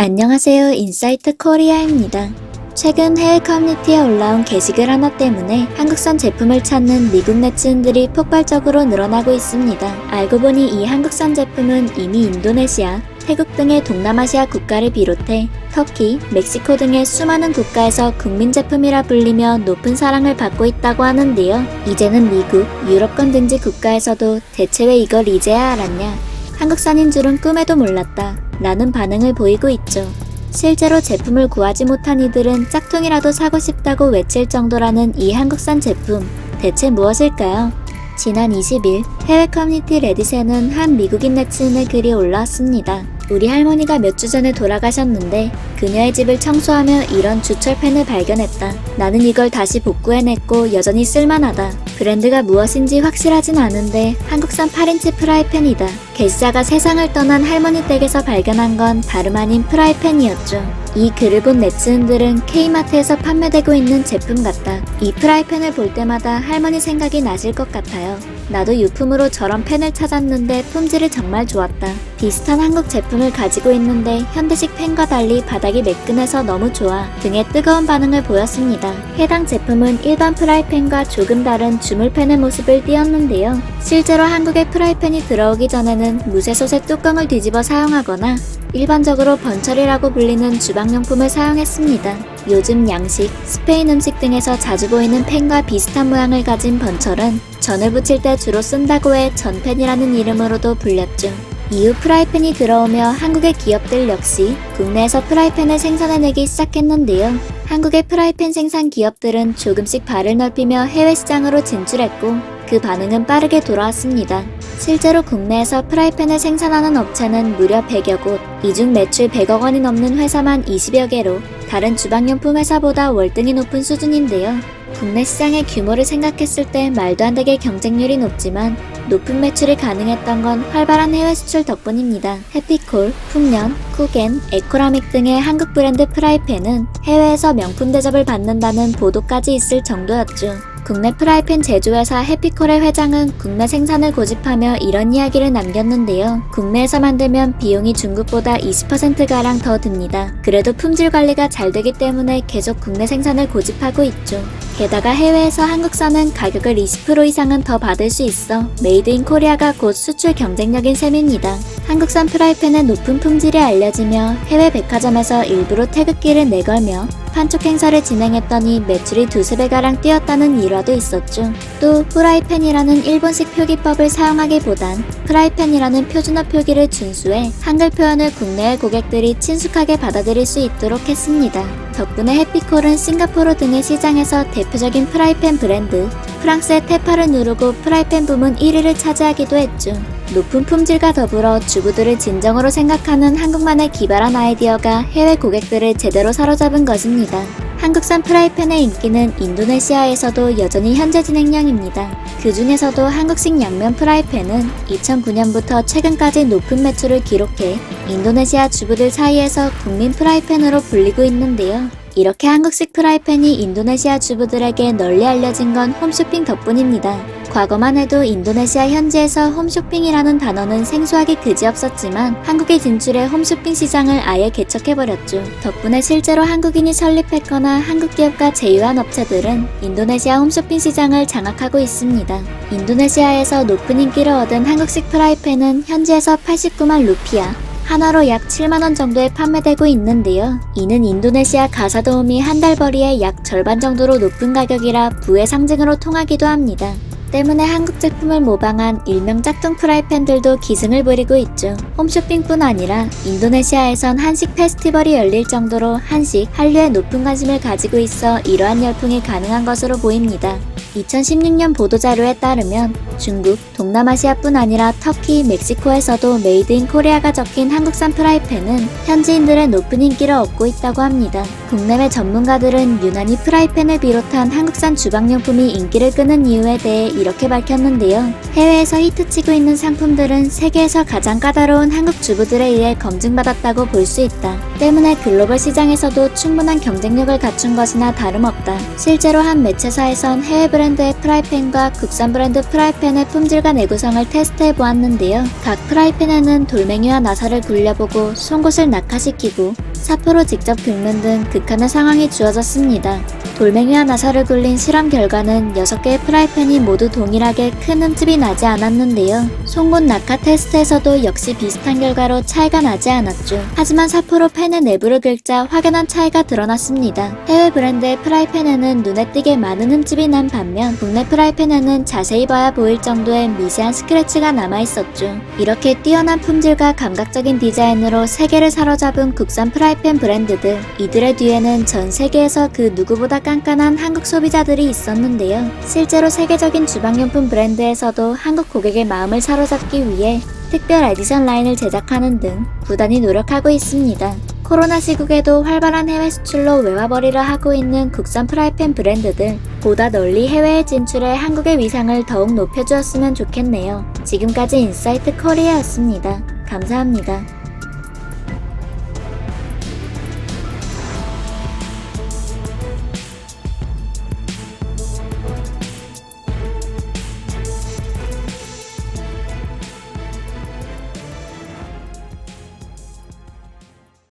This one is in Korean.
안녕하세요. 인사이트 코리아입니다. 최근 해외 커뮤니티에 올라온 게시글 하나 때문에 한국산 제품을 찾는 미국 네티즌들이 폭발적으로 늘어나고 있습니다. 알고 보니 이 한국산 제품은 이미 인도네시아, 태국 등의 동남아시아 국가를 비롯해 터키, 멕시코 등의 수많은 국가에서 국민 제품이라 불리며 높은 사랑을 받고 있다고 하는데요. 이제는 미국, 유럽권 등지 국가에서도 대체 왜 이걸 이제야 알았냐? 한국산인 줄은 꿈에도 몰랐다. 라는 반응을 보이고 있죠. 실제로 제품을 구하지 못한 이들은 짝퉁이라도 사고 싶다고 외칠 정도라는 이 한국산 제품, 대체 무엇일까요? 지난 20일 해외 커뮤니티 레딧에는 한 미국인 네티즌의 글이 올라왔습니다. 우리 할머니가 몇 주 전에 돌아가셨는데 그녀의 집을 청소하며 이런 주철펜을 발견했다. 나는 이걸 다시 복구해냈고 여전히 쓸만하다. 브랜드가 무엇인지 확실하진 않은데 한국산 8인치 프라이팬이다. 게시자가 세상을 떠난 할머니 댁에서 발견한 건 다름 아닌 프라이팬이었죠. 이 글을 본 네티즌들은 K마트에서 판매되고 있는 제품 같다. 이 프라이팬을 볼 때마다 할머니 생각이 나실 것 같아요. 나도 유품으로 저런 팬을 찾았는데 품질이 정말 좋았다. 비슷한 한국 제품을 가지고 있는데 현대식 팬과 달리 바닥이 매끈해서 너무 좋아 등의 뜨거운 반응을 보였습니다. 해당 제품은 일반 프라이팬과 조금 다른 주물팬의 모습을 띄었는데요. 실제로 한국에 프라이팬이 들어오기 전에는 무쇠솥에 뚜껑을 뒤집어 사용하거나 일반적으로 번철이라고 불리는 주방용품을 사용했습니다. 요즘 양식, 스페인 음식 등에서 자주 보이는 팬과 비슷한 모양을 가진 번철은 전을 부칠 때 주로 쓴다고 해 전팬이라는 이름으로도 불렸죠. 이후 프라이팬이 들어오며 한국의 기업들 역시 국내에서 프라이팬을 생산해내기 시작했는데요. 한국의 프라이팬 생산 기업들은 조금씩 발을 넓히며 해외 시장으로 진출했고 그 반응은 빠르게 돌아왔습니다. 실제로 국내에서 프라이팬을 생산하는 업체는 무려 100여 곳, 이 중 매출 100억 원이 넘는 회사만 20여 개로 다른 주방용품 회사보다 월등히 높은 수준인데요. 국내 시장의 규모를 생각했을 때 말도 안 되게 경쟁률이 높지만 높은 매출이 가능했던 건 활발한 해외 수출 덕분입니다. 해피콜, 풍년, 쿠겐, 에코라믹 등의 한국 브랜드 프라이팬은 해외에서 명품 대접을 받는다는 보도까지 있을 정도였죠. 국내 프라이팬 제조회사 해피콜의 회장은 국내 생산을 고집하며 이런 이야기를 남겼는데요. 국내에서 만들면 비용이 중국보다 20%가량 더 듭니다. 그래도 품질 관리가 잘 되기 때문에 계속 국내 생산을 고집하고 있죠. 게다가 해외에서 한국산은 가격을 20% 이상은 더 받을 수 있어 메이드 인 코리아가 곧 수출 경쟁력인 셈입니다. 한국산 프라이팬의 높은 품질이 알려지며 해외 백화점에서 일부러 태극기를 내걸며 판촉 행사를 진행했더니 매출이 두세 배가량 뛰었다는 일화도 있었죠. 또 프라이팬이라는 일본식 표기법을 사용하기보단 프라이팬이라는 표준어 표기를 준수해 한글 표현을 국내의 고객들이 친숙하게 받아들일 수 있도록 했습니다. 덕분에 해피콜은 싱가포르 등의 시장에서 대표적인 프라이팬 브랜드, 프랑스의 테파를 누르고 프라이팬 부문 1위를 차지하기도 했죠. 높은 품질과 더불어 주부들을 진정으로 생각하는 한국만의 기발한 아이디어가 해외 고객들을 제대로 사로잡은 것입니다. 한국산 프라이팬의 인기는 인도네시아에서도 여전히 현재 진행형입니다. 그 중에서도 한국식 양면 프라이팬은 2009년부터 최근까지 높은 매출을 기록해 인도네시아 주부들 사이에서 국민 프라이팬으로 불리고 있는데요. 이렇게 한국식 프라이팬이 인도네시아 주부들에게 널리 알려진 건 홈쇼핑 덕분입니다. 과거만 해도 인도네시아 현지에서 홈쇼핑이라는 단어는 생소하기 그지없었지만 한국에 진출해 홈쇼핑 시장을 아예 개척해버렸죠. 덕분에 실제로 한국인이 설립했거나 한국 기업과 제휴한 업체들은 인도네시아 홈쇼핑 시장을 장악하고 있습니다. 인도네시아에서 높은 인기를 얻은 한국식 프라이팬은 현지에서 89만 루피아, 하나로 약 7만원 정도에 판매되고 있는데요. 이는 인도네시아 가사도우미 한 달 벌이의 약 절반 정도로 높은 가격이라 부의 상징으로 통하기도 합니다. 때문에 한국 제품을 모방한 일명 짝퉁 프라이팬들도 기승을 부리고 있죠. 홈쇼핑뿐 아니라 인도네시아에선 한식 페스티벌이 열릴 정도로 한식, 한류에 높은 관심을 가지고 있어 이러한 열풍이 가능한 것으로 보입니다. 2016년 보도자료에 따르면 중국, 동남아시아뿐 아니라 터키, 멕시코에서도 메이드 인 코리아가 적힌 한국산 프라이팬은 현지인들의 높은 인기를 얻고 있다고 합니다. 국내외 전문가들은 유난히 프라이팬을 비롯한 한국산 주방용품이 인기를 끄는 이유에 대해 이렇게 밝혔는데요. 해외에서 히트치고 있는 상품들은 세계에서 가장 까다로운 한국 주부들에 의해 검증받았다고 볼 수 있다. 때문에 글로벌 시장에서도 충분한 경쟁력을 갖춘 것이나 다름없다. 실제로 한 매체사에선 해외 브랜드의 프라이팬과 국산 브랜드 프라이팬의 품질과 내구성을 테스트해 보았는데요. 각 프라이팬에는 돌멩이와 나사를 굴려보고 송곳을 낙하시키고 사포로 직접 긁는 등 극한의 상황이 주어졌습니다. 돌멩이와 나사를 굴린 실험 결과는 6개의 프라이팬이 모두 동일하게 큰 흠집이 나지 않았는데요. 송곳 낙하 테스트에서도 역시 비슷한 결과로 차이가 나지 않았죠. 하지만 사포로 팬의 내부를 긁자 확연한 차이가 드러났습니다. 해외 브랜드의 프라이팬에는 눈에 띄게 많은 흠집이 난 반면 국내 프라이팬에는 자세히 봐야 보일 정도의 미세한 스크래치가 남아있었죠. 이렇게 뛰어난 품질과 감각적인 디자인으로 세계를 사로잡은 국산 프라이팬 브랜드들, 이들의 뒤에는 전 세계에서 그 누구보다 깐깐한 한국 소비자들이 있었는데요. 실제로 세계적인 주방용품 브랜드에서도 한국 고객의 마음을 사로잡기 위해 특별 에디션 라인을 제작하는 등 부단히 노력하고 있습니다. 코로나 시국에도 활발한 해외 수출로 외화벌이를 하고 있는 국산 프라이팬 브랜드들, 보다 널리 해외에 진출해 한국의 위상을 더욱 높여주었으면 좋겠네요. 지금까지 인사이트 코리아였습니다. 감사합니다.